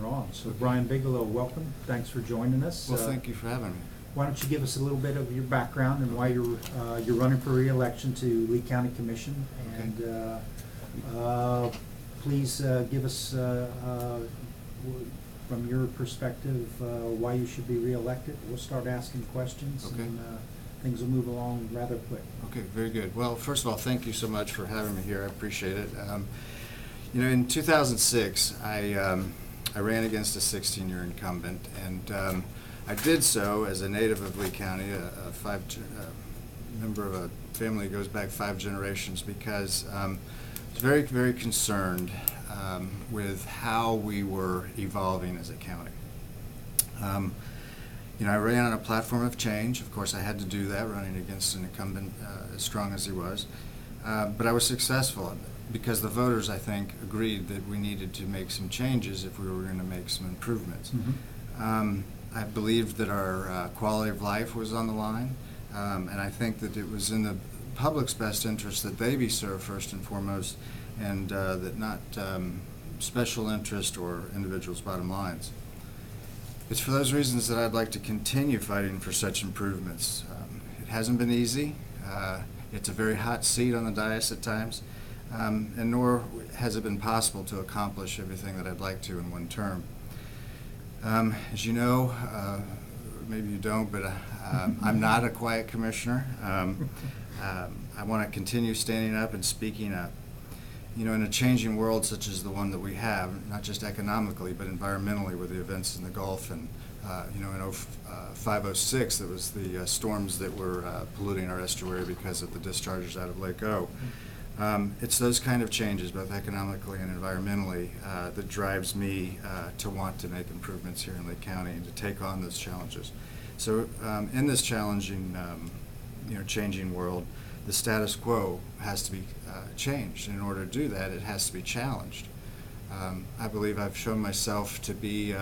you're on. So Brian Bigelow, welcome. Thanks for joining us. Well, thank you for having me. Why don't you give us a little bit of your background and why you're running for re-election to Lee County Commission, and please give us from your perspective why you should be re-elected. We'll start asking questions, and things will move along rather quick. Okay, very good. Well, first of all, thank you so much for having me here. I appreciate it. In 2006, I ran against a 16-year incumbent, and I did so as a native of Lee County, a member of a family that goes back 5 generations, because I was very, very concerned with how we were evolving as a county. I ran on a platform of change. Of course, I had to do that, running against an incumbent as strong as he was. But I was successful because the voters, I think, agreed that we needed to make some changes if we were going to make some improvements. Mm-hmm. I believed that our quality of life was on the line, and I think that it was in the public's best interest that they be served first and foremost, and that not special interest or individuals' bottom lines. It's for those reasons that I'd like to continue fighting for such improvements. It hasn't been easy. It's a very hot seat on the dais at times, and nor has it been possible to accomplish everything that I'd like to in one term. As you know, maybe you don't, but I'm not a quiet commissioner. I want to continue standing up and speaking up. In a changing world such as the one that we have, not just economically, but environmentally, with the events in the Gulf, and in 05-06, that was the storms that were polluting our estuary because of the discharges out of Lake O. It's those kind of changes, both economically and environmentally, that drives me to want to make improvements here in Lake County and to take on those challenges. So in this challenging, changing world, the status quo has to be changed. In order to do that, it has to be challenged. I believe I've shown myself to be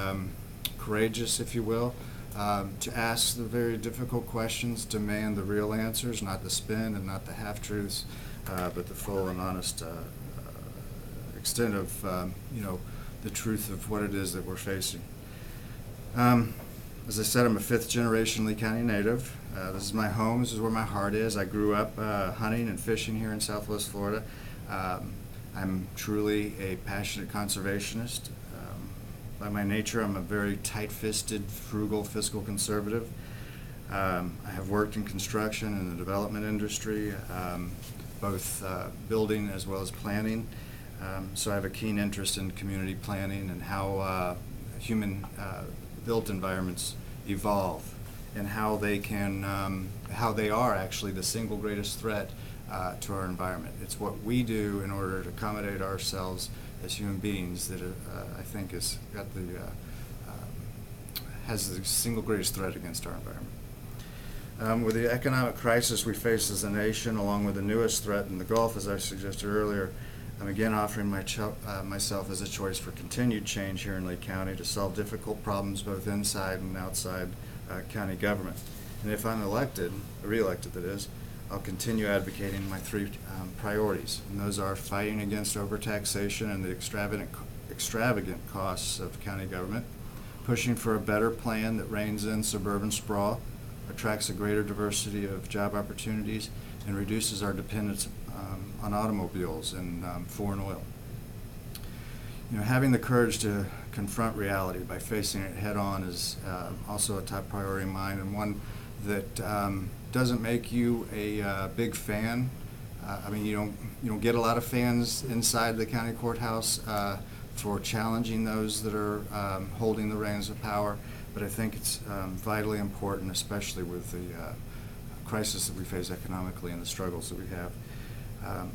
courageous, if you will, to ask the very difficult questions, demand the real answers, not the spin and not the half-truths, but the full and honest extent of the truth of what it is that we're facing. As I said, I'm a 5th-generation Lee County native. This is my home. This is where my heart is. I grew up hunting and fishing here in Southwest Florida. I'm truly a passionate conservationist. By my nature, I'm a very tight-fisted, frugal, fiscal conservative. I have worked in construction and the development industry, both building as well as planning. So I have a keen interest in community planning and how human built environments evolve, and how they are actually the single greatest threat to our environment. It's what we do in order to accommodate ourselves as human beings that I think has the single greatest threat against our environment. With the economic crisis we face as a nation, along with the newest threat in the Gulf, as I suggested earlier, I'm again offering myself as a choice for continued change here in Lee County to solve difficult problems both inside and outside county government. And if I'm re-elected that is, I'll continue advocating my 3 priorities. And those are fighting against overtaxation and the extravagant costs of county government, pushing for a better plan that reins in suburban sprawl, attracts a greater diversity of job opportunities, and reduces our dependence on automobiles and foreign oil. Having the courage to confront reality by facing it head on is also a top priority of mine, and one that doesn't make you a big fan. You don't get a lot of fans inside the county courthouse for challenging those that are holding the reins of power, but I think it's vitally important, especially with the crisis that we face economically and the struggles that we have.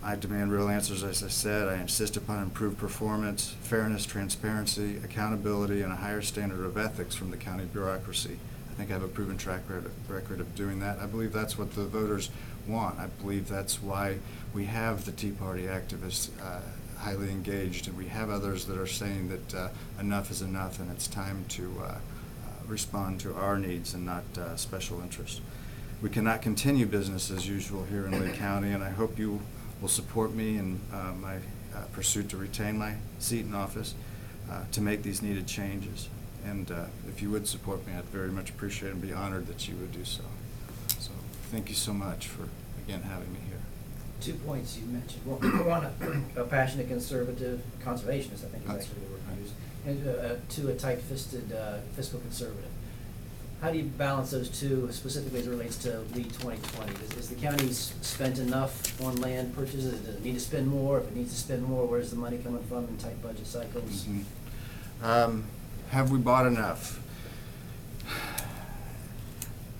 I demand real answers, as I said. I insist upon improved performance, fairness, transparency, accountability, and a higher standard of ethics from the county bureaucracy. I think I have a proven track record of doing that. I believe that's what the voters want. I believe that's why we have the Tea Party activists highly engaged, and we have others that are saying that enough is enough and it's time to respond to our needs and not special interest. We cannot continue business as usual here in Lee County, and I hope you will support me in my pursuit to retain my seat in office. to make these needed changes. And if you would support me, I'd very much appreciate it and be honored that you would do so. So thank you so much for, again, having me here. 2 points you mentioned. Well, one, a passionate conservative, conservationist, I think is actually the word you used, and two, a tight-fisted fiscal conservative. How do you balance those two, specifically as it relates to Lead 2020? Is the county spent enough on land purchases? Does it need to spend more? If it needs to spend more, where's the money coming from in tight budget cycles? Mm-hmm. Have we bought enough?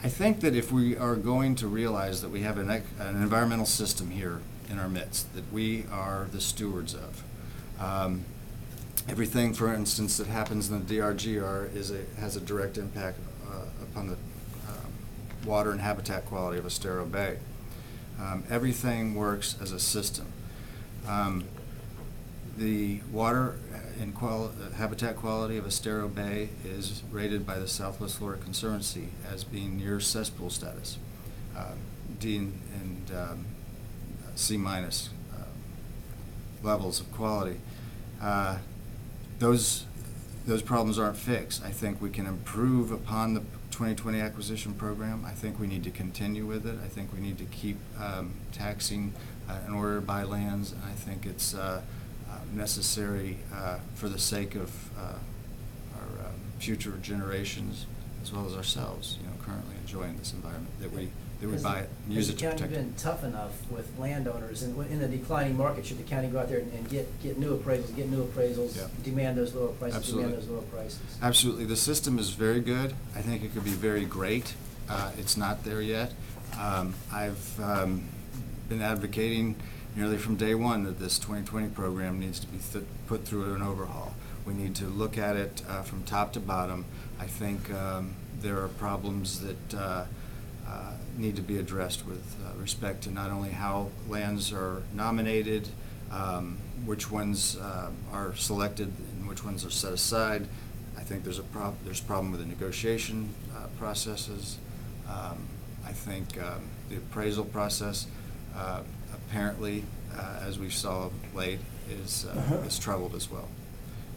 I think that if we are going to realize that we have an environmental system here in our midst, that we are the stewards of, everything, for instance, that happens in the Drgr has a direct impact upon the water and habitat quality of Estero Bay. Everything works as a system. The water and habitat quality of Estero Bay is rated by the Southwest Florida Conservancy as being near cesspool status, D and C minus levels of quality. Those problems aren't fixed. I think we can improve upon the 2020 acquisition program. I think we need to continue with it. I think we need to keep taxing in order to buy lands. And I think it's necessary for the sake of our future generations as well as ourselves, currently enjoying this environment, that we buy it and use it to protect it. Has the county been tough enough with landowners in the declining market? Should the county go out there and get new appraisals, Yeah. demand those lower prices, Absolutely. demand those lower prices? Absolutely. The system is very good. I think it could be very great. It's not there yet. I've been advocating nearly from day one that this 2020 program needs to be put through an overhaul. We need to look at it from top to bottom. I think there are problems that need to be addressed with respect to not only how lands are nominated, which ones are selected and which ones are set aside. I think there's a problem with the negotiation processes. I think the appraisal process apparently, as we saw late, is troubled as well.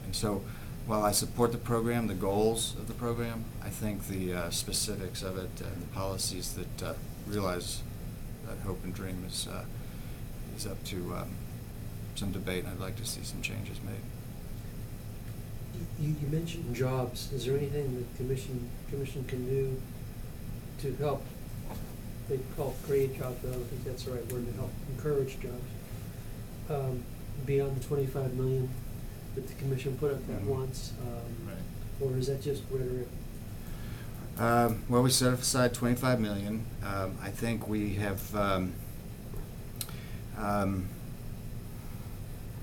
And so, while I support the program, the goals of the program, I think the specifics of it and the policies that realize that hope and dream is up to some debate, and I'd like to see some changes made. You mentioned jobs. Is there anything the commission can do to help? They call it create jobs, but I don't think that's the right word, to help encourage jobs. Beyond the $25 million that the commission put up that once, or is that just rhetoric? Well, we set aside $25 million. I think we have.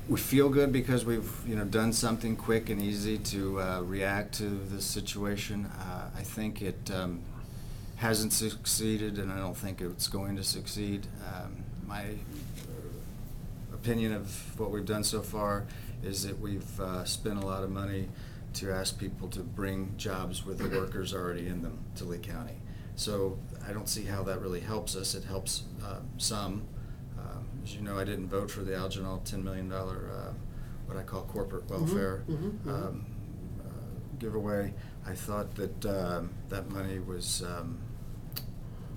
We feel good because we've done something quick and easy to react to this situation. I think it hasn't succeeded, and I don't think it's going to succeed. My opinion of what we've done so far is that we've spent a lot of money to ask people to bring jobs with the workers already in them to Lee County. So I don't see how that really helps us. It helps some. As you know, I didn't vote for the Alginal $10 million, what I call corporate welfare giveaway. I thought that that money was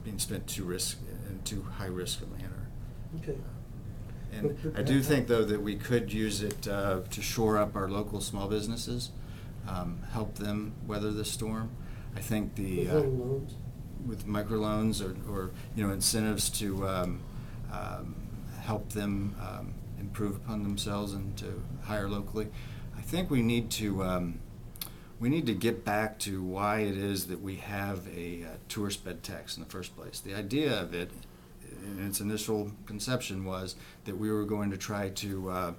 being spent in too high risk a manner. Okay. And I do think, though, that we could use it to shore up our local small businesses, help them weather the storm. I think the with little loans? With microloans or incentives to help them improve upon themselves and to hire locally. I think we need to get back to why it is that we have a tourist bed tax in the first place. The idea of it, in its initial conception, was that we were going to try to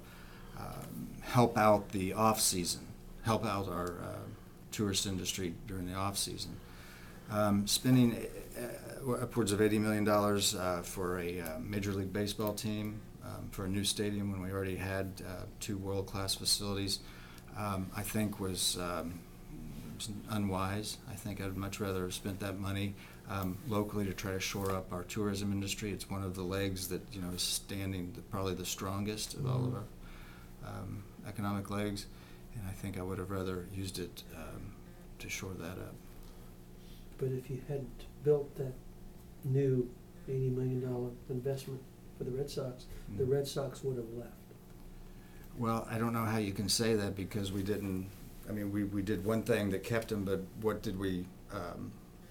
help out the off-season, help out our tourist industry during the off-season. Spending upwards of $80 million for a Major League Baseball team, for a new stadium when we already had two world-class facilities, I think was unwise. I think I'd much rather have spent that money locally to try to shore up our tourism industry. It's one of the legs that is standing probably the strongest of all of our economic legs, And I think I would have rather used it to shore that up. But if you hadn't built that new $80 million investment for the Red Sox, the Red Sox would have left. Well, I don't know how you can say that because we didn't, I mean, we did one thing that kept them, but what did we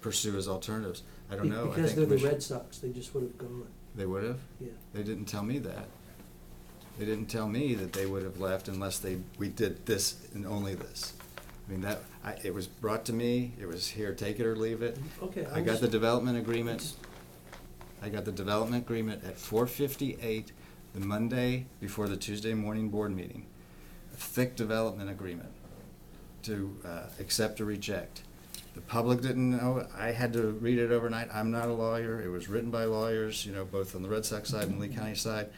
pursue as alternatives? I don't know. Because I think they're the we should- Red Sox, they just would have gone. They would have? Yeah. They didn't tell me that. They didn't tell me that they would have left unless we did this and only this. I mean, it was brought to me, it was here, take it or leave it. Okay. I got the development agreement. I got the development agreement at 4:58 the Monday before the Tuesday morning board meeting. A thick development agreement to accept or reject. The public didn't know it. I had to read it overnight. I'm not a lawyer. It was written by lawyers, both on the Red Sox side and Lee County side.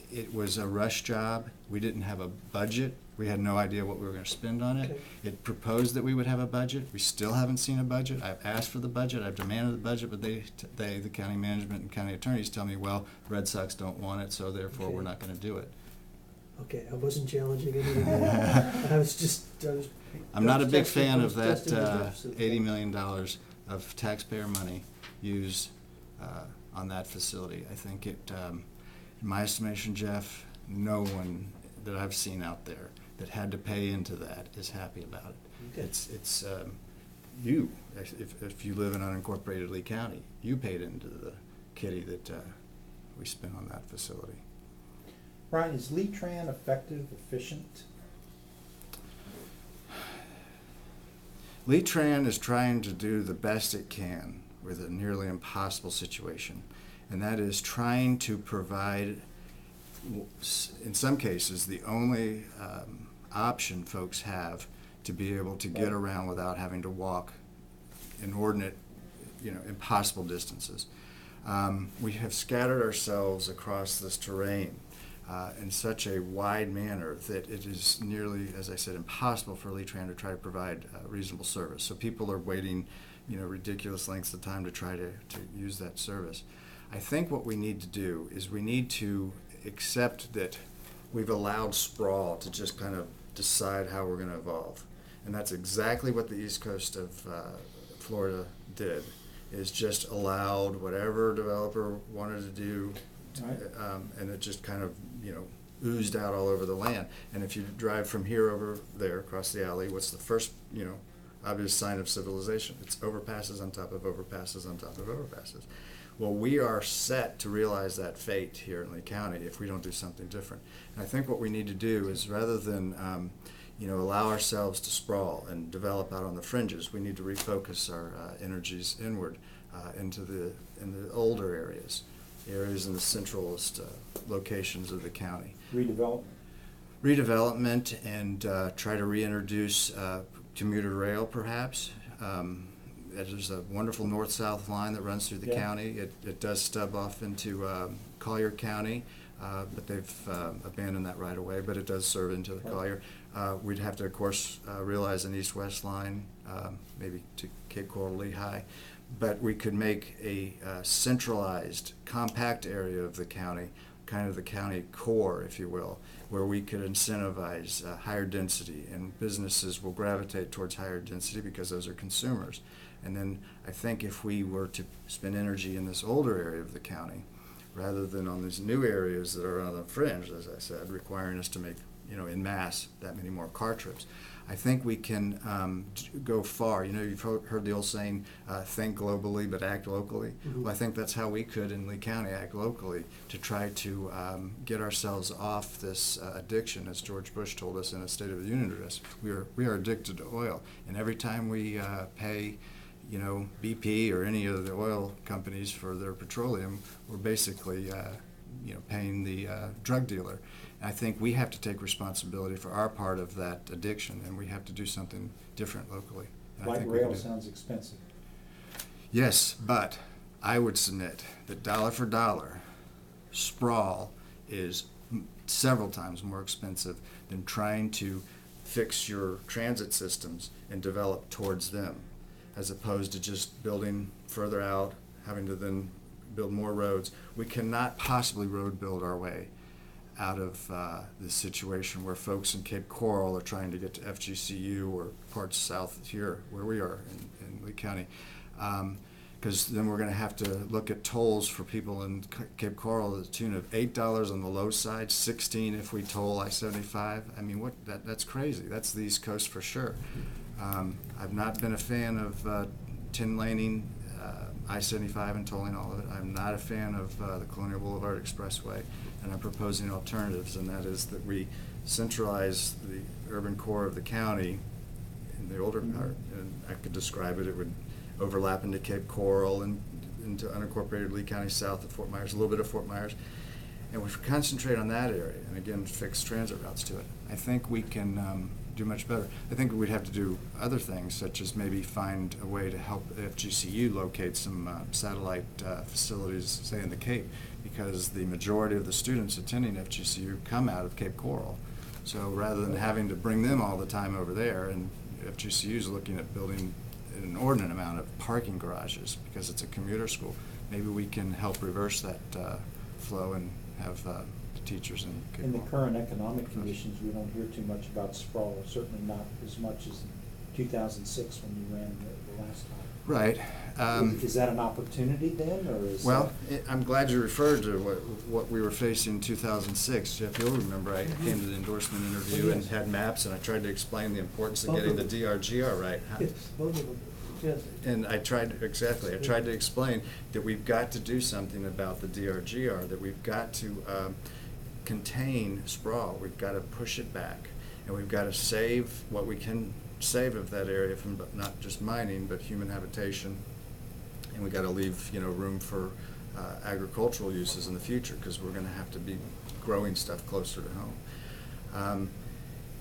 It was a rush job. We didn't have a budget. We had no idea what we were going to spend on it. Okay. It proposed that we would have a budget. We still haven't seen a budget. I've asked for the budget. I've demanded the budget, but they, the county management and county attorneys tell me, well, Red Sox don't want it, so therefore Okay. we're not going to do it. Okay, I wasn't challenging anything. I'm not a big testing- fan I of was that testing the deficit. $80 million of taxpayer money used on that facility. I think it, in my estimation, Jeff, no one that I've seen out there that had to pay into that is happy about it. Okay. It's you, if you live in unincorporated Lee County, you paid into the kitty that we spent on that facility. Brian, is Lee-Tran effective, efficient? Lee-Tran is trying to do the best it can with a nearly impossible situation, and that is trying to provide, in some cases, the only option folks have to be able to get around without having to walk inordinate, impossible distances. We have scattered ourselves across this terrain in such a wide manner that it is nearly, as I said, impossible for Lee-Tran to try to provide reasonable service. So people are waiting, ridiculous lengths of time to try to use that service. I think what we need to do is we need to accept that we've allowed sprawl to just kind of decide how we're going to evolve. And that's exactly what the East Coast of Florida did, is just allowed whatever developer wanted to do, Right. and it just kind of, oozed out all over the land. And if you drive from here over there across the alley, what's the first, obvious sign of civilization? It's overpasses on top of overpasses on top of overpasses. Well, we are set to realize that fate here in Lee County if we don't do something different. And I think what we need to do is, rather than allow ourselves to sprawl and develop out on the fringes, we need to refocus our energies inward in the older areas in the centralist locations of the county. Redevelopment and try to reintroduce commuter rail, perhaps. There's a wonderful north-south line that runs through the county. It does stub off into Collier County, but they've abandoned that right away, but it does serve into the Collier. We'd have to, of course, realize an east-west line, maybe to Cape Coral, Lehigh, but we could make a centralized, compact area of the county, kind of the county core, if you will, where we could incentivize higher density, and businesses will gravitate towards higher density because those are consumers. And then I think if we were to spend energy in this older area of the county, rather than on these new areas that are on the fringe, as I said, requiring us to make, en masse, that many more car trips, I think we can go far. You've heard the old saying, think globally but act locally. Mm-hmm. Well, I think that's how we could in Lee County act locally to try to get ourselves off this addiction, as George Bush told us in a State of the Union address. We are addicted to oil, and every time we pay BP or any of the oil companies for their petroleum, we're basically paying the drug dealer. And I think we have to take responsibility for our part of that addiction, and we have to do something different locally. And I Light think we can rail do- sounds expensive. Yes, but I would submit that dollar for dollar, sprawl is several times more expensive than trying to fix your transit systems and develop towards them, as opposed to just building further out, having to then build more roads. We cannot possibly road build our way out of the situation where folks in Cape Coral are trying to get to FGCU or parts south here, where we are in Lee County. Because then we're going to have to look at tolls for people in Cape Coral to the tune of $8 on the low side, $16 if we toll I-75. I mean, that's crazy. That's the East Coast for sure. I've not been a fan of 10-laning I-75 and tolling all of it. I'm not a fan of the Colonial Boulevard Expressway, and I'm proposing alternatives, and that is that we centralize the urban core of the county in the older part. And I could describe it. It would overlap into Cape Coral and into unincorporated Lee County south of Fort Myers, a little bit of Fort Myers. And we concentrate on that area and, again, fix transit routes to it. I think we can do much better. I think we'd have to do other things, such as maybe find a way to help FGCU locate some satellite facilities, say, in the Cape, because the majority of the students attending FGCU come out of Cape Coral. So rather than having to bring them all the time over there, and FGCU is looking at building an inordinate amount of parking garages because it's a commuter school, maybe we can help reverse that flow and have the teachers in Cape In the Coral. current economic conditions, we don't hear too much about sprawl, certainly not as much as in 2006 when you ran the last time. Right. Is that an opportunity then, or is Well, that? I'm glad you referred to what we were facing in 2006. Jeff, you'll remember I came to the endorsement interview and had maps, and I tried to explain the importance of getting the DRGR right. Yes, both of them, yes. And I tried to explain that we've got to do something about the DRGR, that we've got to contain sprawl. We've got to push it back, and we've got to save what we can save of that area from not just mining, but human habitation. And we've got to leave, room for agricultural uses in the future, because we're going to have to be growing stuff closer to home.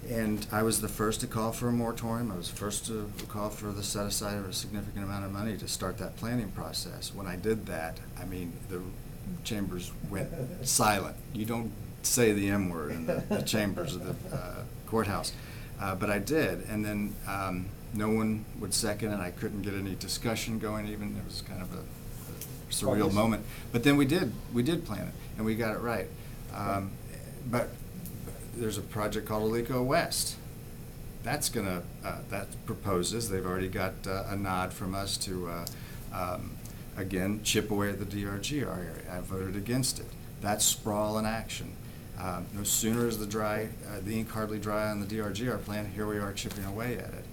And I was the first to call for a moratorium. I was the first to call for the set aside of a significant amount of money to start that planning process. When I did that, I mean, the chambers went silent. You don't say the M word in the chambers of the courthouse. But I did, and then no one would second, and I couldn't get any discussion going even. It was kind of a surreal moment. But then we did plan it, and we got it right. But there's a project called Alico West. That proposes, they've already got a nod from us to, again, chip away at the DRGR area. I voted against it. That's sprawl in action. No sooner is the ink hardly dry on the DRGR plan, here we are chipping away at it.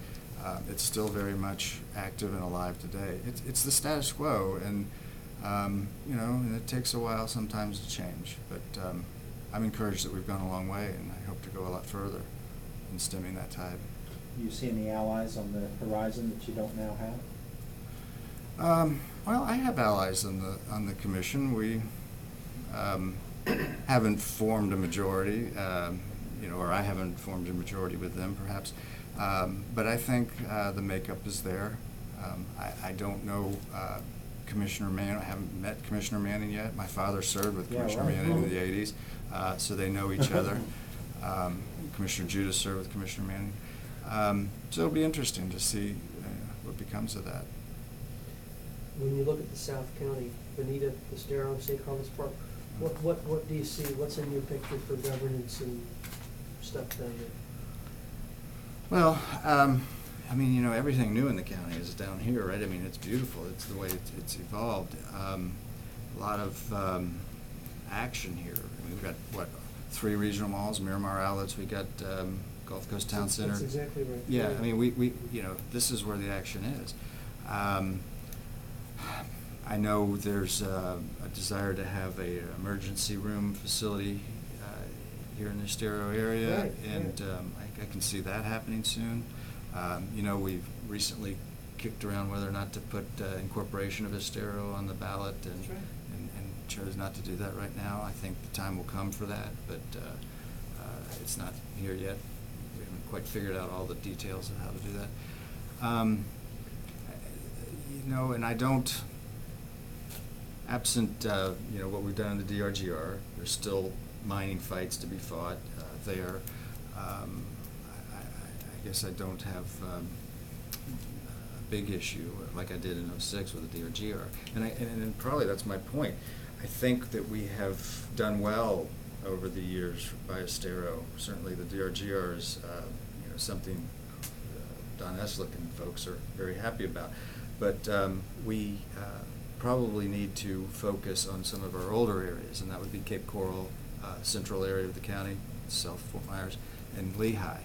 It's still very much active and alive today. It's the status quo, and and it takes a while sometimes to change. But I'm encouraged that we've gone a long way, and I hope to go a lot further in stemming that tide. Do you see any allies on the horizon that you don't now have? Well, I have allies on the commission. We haven't formed a majority, or I haven't formed a majority with them, perhaps. But I think the makeup is there. I don't know Commissioner Manning. I haven't met Commissioner Manning yet. My father served with Commissioner Manning in the 80s, so they know each other. Commissioner Judas served with Commissioner Manning. So it'll be interesting to see what becomes of that. When you look at the South County, Bonita, Estero, St. Carlos Park, what do you see? What's in your picture for governance and stuff down there? Well, everything new in the county is down here, right? I mean, it's beautiful. It's the way it's evolved. A lot of action here. I mean, we've got, 3 regional malls, Miramar Outlets. We got Gulf Coast Town Center. That's exactly right. Yeah, I mean, we this is where the action is. I know there's a desire to have a emergency room facility here in the Estero area, Right, and I can see that happening soon. We've recently kicked around whether or not to put incorporation of Estero on the ballot, and, That's right. and chose not to do that right now. I think the time will come for that, but it's not here yet. We haven't quite figured out all the details of how to do that. And I don't, absent what we've done in the DRGR, there's still mining fights to be fought there. I guess I don't have a big issue like I did in '06 with the DRGR, and probably that's my point. I think that we have done well over the years by Estero. Certainly the Drgr is something Don Eslick and folks are very happy about. But we probably need to focus on some of our older areas, and that would be Cape Coral, central area of the county, South Fort Myers, and Lehigh.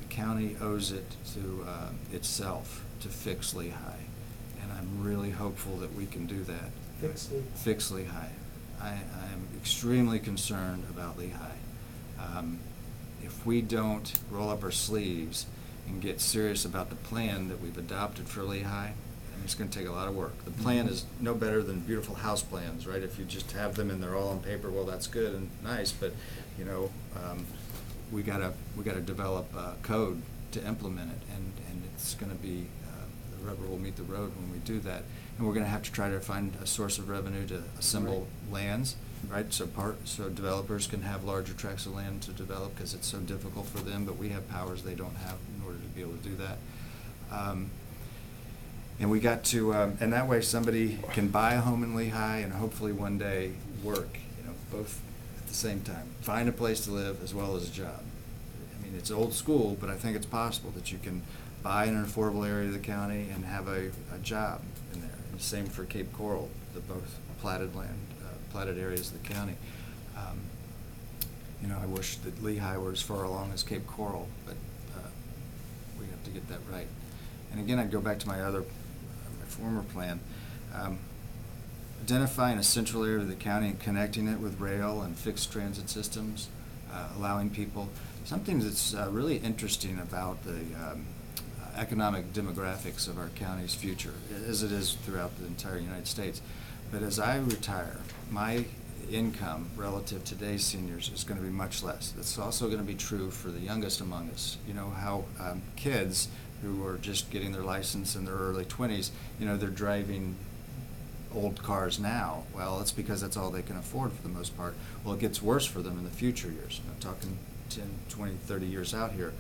The county owes it to itself to fix Lehigh, and I'm really hopeful that we can do that. Fix Lehigh. I am extremely concerned about Lehigh. If we don't roll up our sleeves and get serious about the plan that we've adopted for Lehigh, and it's going to take a lot of work. The plan is no better than beautiful house plans, right? If you just have them and they're all on paper, well, that's good and nice, but we gotta develop code to implement it, and it's going to be the rubber will meet the road when we do that, and we're going to have to try to find a source of revenue to assemble lands, right? So developers can have larger tracts of land to develop because it's so difficult for them, but we have powers they don't have in order to be able to do that. And we got to, and that way somebody can buy a home in Lehigh and hopefully one day work, both at the same time. Find a place to live as well as a job. I mean, it's old school, but I think it's possible that you can buy in an affordable area of the county and have a job in there. And same for Cape Coral, both platted land, platted areas of the county. I wish that Lehigh were as far along as Cape Coral, but we have to get that right. And again, I'd go back to my former plan. Identifying a central area of the county and connecting it with rail and fixed transit systems, allowing people, something that's really interesting about the economic demographics of our county's future, as it is throughout the entire United States. But as I retire, my income relative to today's seniors is going to be much less. That's also going to be true for the youngest among us. How kids who are just getting their license in their early 20s, they're driving old cars now. Well, it's because that's all they can afford for the most part. Well, it gets worse for them in the future years. I'm talking 10, 20, 30 years out here.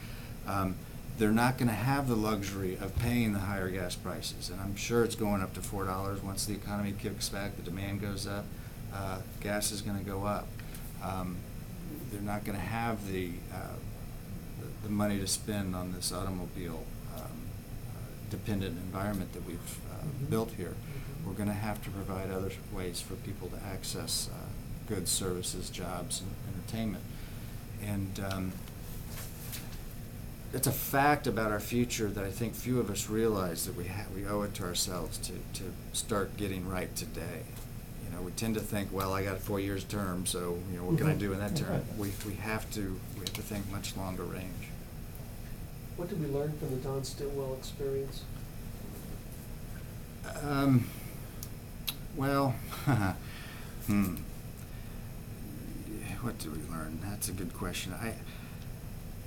They're not going to have the luxury of paying the higher gas prices. And I'm sure it's going up to $4 once the economy kicks back, the demand goes up, gas is going to go up. They're not going to have the money to spend on this automobile dependent environment that we've built here. We're going to have to provide other ways for people to access goods, services, jobs, and entertainment. And it's a fact about our future that I think few of us realize that we owe it to ourselves to start getting right today. We tend to think, well, I got a 4 years term, so what can I do in that term? We have to think much longer range. What did we learn from the Don Stillwell experience? Well, what did we learn? That's a good question.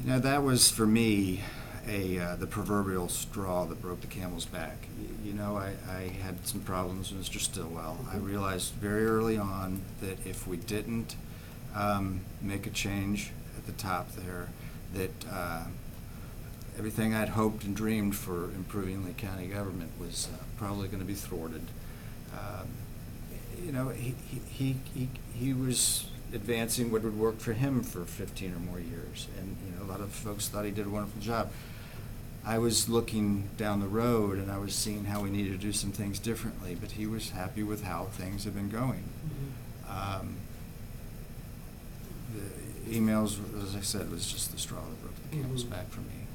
That was for me the proverbial straw that broke the camel's back. I had some problems with Mr. Stillwell. I realized very early on that if we didn't make a change at the top there, that everything I'd hoped and dreamed for improving Lee County government was probably going to be thwarted. He was advancing what would work for him for 15 or more years, and a lot of folks thought he did a wonderful job. I was looking down the road and I was seeing how we needed to do some things differently, but he was happy with how things had been going. The emails, as I said, was just the straw that broke the camel's back for me.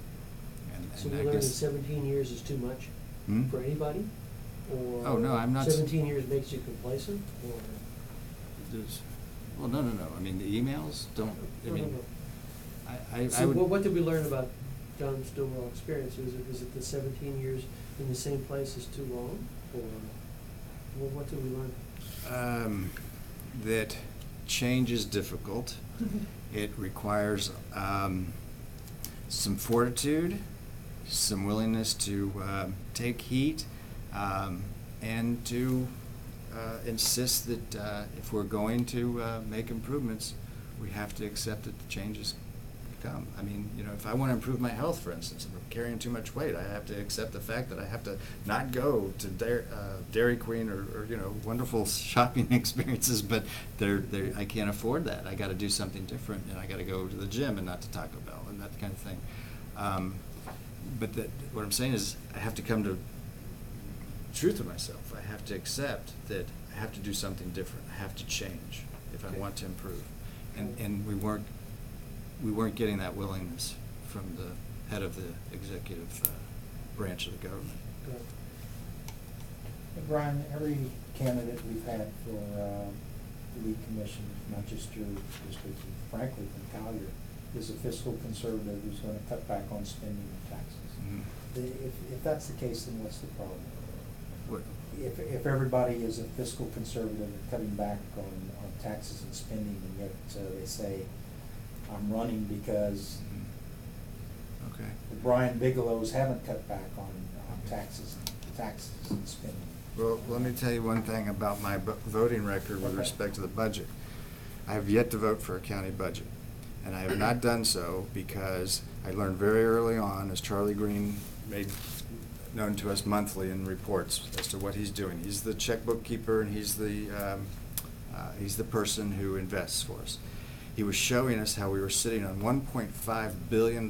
So you learned that 17 years is too much for anybody? Or oh, no, I'm not. 17 years makes you complacent? Or? Well, no. I mean, the emails don't. So what did we learn about Don Stillwell experience? Is it the 17 years in the same place is too long? Or what did we learn? That change is difficult. It requires some fortitude, some willingness to take heat, and to insist that if we're going to make improvements, we have to accept that the change is come. I mean, you know, if I want to improve my health, for instance, if I'm carrying too much weight, I have to accept the fact that I have to not go to Dairy Queen or you know, wonderful shopping experiences, but I can't afford that. I got to do something different, and I got to go to the gym and not to Taco Bell and that kind of thing. But what I'm saying is, I have to come to truth with myself. I have to accept that I have to do something different. I have to change if I want to improve. And we weren't getting that willingness from the head of the executive branch of the government. And Brian, every candidate we've had for the lead commission, not just your district, frankly from Collier, is a fiscal conservative who's going to cut back on spending and taxes. Mm-hmm. If that's the case, then what's the problem? What- If everybody is a fiscal conservative and cutting back on taxes and spending, and yet they say, I'm running because Okay. the Brian Bigelows haven't cut back on taxes and spending. Well, let me tell you one thing about my voting record with Okay. respect to the budget. I have yet to vote for a county budget, and I have not done so because I learned very early on, as Charlie Green made known to us monthly in reports, as to what he's doing. He's the checkbook keeper, and he's the person who invests for us. He was showing us how we were sitting on $1.5 billion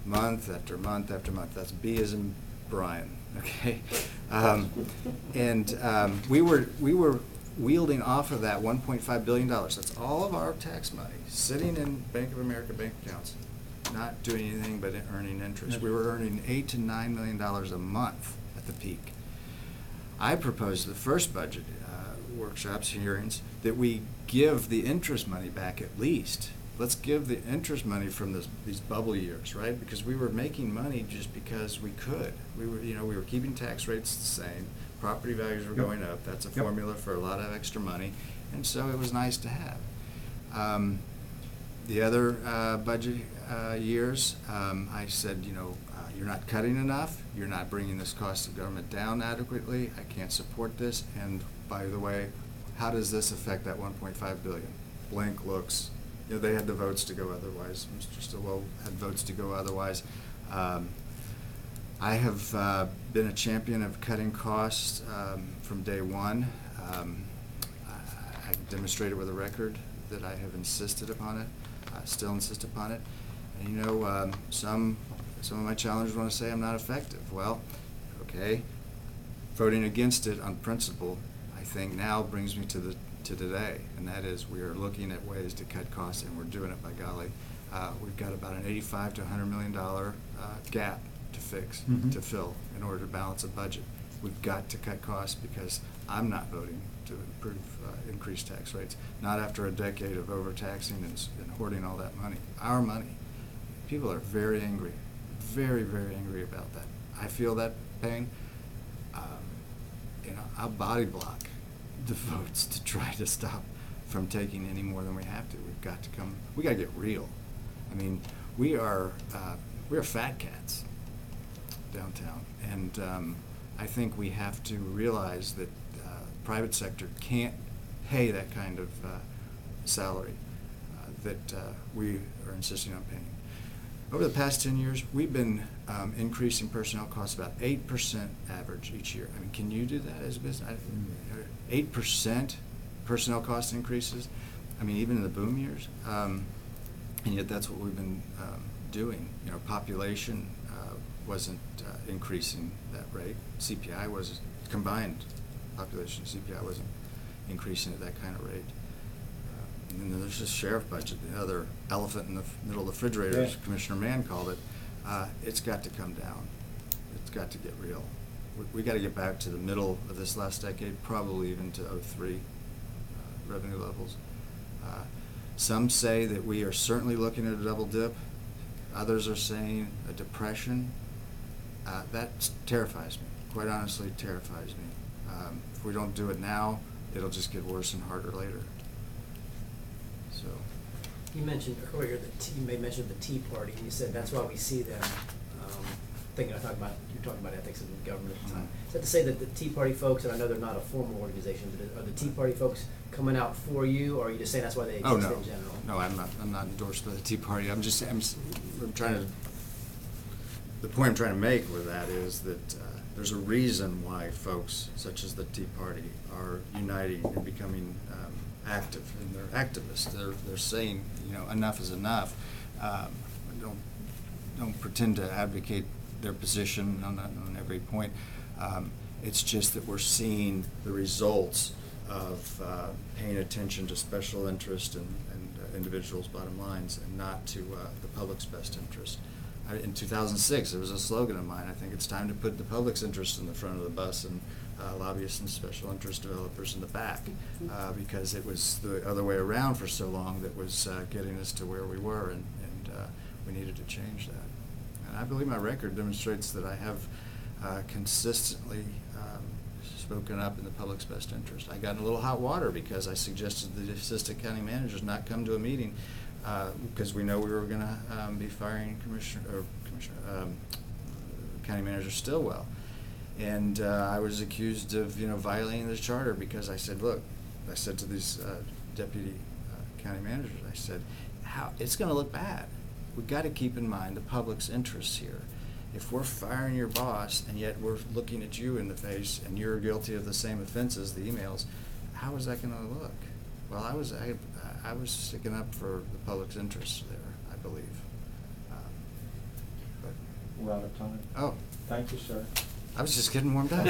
month after month after month. That's B as in Brian, okay? We were wielding off of that $1.5 billion. That's all of our tax money sitting in Bank of America bank accounts, not doing anything but earning interest. We were earning $8 to $9 million a month at the peak. I proposed the first budget workshops, hearings, that we give the interest money back at least. Let's give the interest money from these bubble years, right? Because we were making money just because we could. We were keeping tax rates the same. Property values were going up. That's a formula for a lot of extra money, and so it was nice to have. The other budget years, I said, you're not cutting enough. You're not bringing this cost of government down adequately. I can't support this. And by the way, how does this affect that $1.5 billion? Blank looks. They had the votes to go otherwise. Mr. Stillwell had votes to go otherwise. I have been a champion of cutting costs from day one. I demonstrated with a record that I have insisted upon it. I still insist upon it. And some of my challengers want to say I'm not effective. Well, okay. Voting against it on principle, I think now brings me to today, and that is we are looking at ways to cut costs, and we're doing it, by golly. We've got about an $85 to $100 million gap to fix, to fill, in order to balance a budget. We've got to cut costs because I'm not voting to increase tax rates, not after a decade of overtaxing and hoarding all that money, our money. People are very angry, very, very angry about that. I feel that pain. I'll body block the votes to try to stop from taking any more than we have to. We got to get real. I mean, we are fat cats downtown, and I think we have to realize that private sector can't pay that kind of salary that we are insisting on paying. Over the past 10 years, we've been increasing personnel costs about 8% average each year. I mean, can you do that as a business? 8% personnel cost increases? I mean, even in the boom years? And yet that's what we've been doing. Population wasn't increasing that rate. CPI was, combined population CPI wasn't increasing at that kind of rate. And then there's the sheriff budget, the other elephant in the middle of the refrigerator, as Commissioner Mann called it. It's got to come down. It's got to get real. We got to get back to the middle of this last decade, probably even to 2003 revenue levels. Some say that we are certainly looking at a double dip. Others are saying a depression. That terrifies me. Quite honestly, terrifies me. If we don't do it now, it'll just get worse and harder later. So. You mentioned earlier you may mention the Tea Party, and you said that's why we see them you're talking about ethics in government at the time. Is that to say that the Tea Party folks, and I know they're not a formal organization, but are the Tea Party folks coming out for you, or are you just saying that's why they exist Oh, no. in general? No, I'm not endorsed by the Tea Party. I'm trying to, the point I'm trying to make with that is that there's a reason why folks such as the Tea Party are uniting and becoming active, and they're activists. They're saying, enough is enough. Don't pretend to advocate their position on every point. It's just that we're seeing the results of paying attention to special interest and individuals' bottom lines, and not to the public's best interest. In 2006, it was a slogan of mine. I think it's time to put the public's interest in the front of the bus and lobbyists and special interest developers in the back, because it was the other way around for so long that was getting us to where we were, and we needed to change that. And I believe my record demonstrates that I have consistently spoken up in the public's best interest. I got in a little hot water because I suggested the assistant county managers not come to a meeting because we know we were going to be firing County Manager Stillwell. And I was accused of, violating the charter because I said, look, I said to these deputy county managers, I said, it's going to look bad. We've got to keep in mind the public's interests here. If we're firing your boss and yet we're looking at you in the face and you're guilty of the same offenses, the emails, how is that going to look? Well, I was sticking up for the public's interests there, I believe. But We're out of time. oh, Thank you, sir. I was just getting warmed up.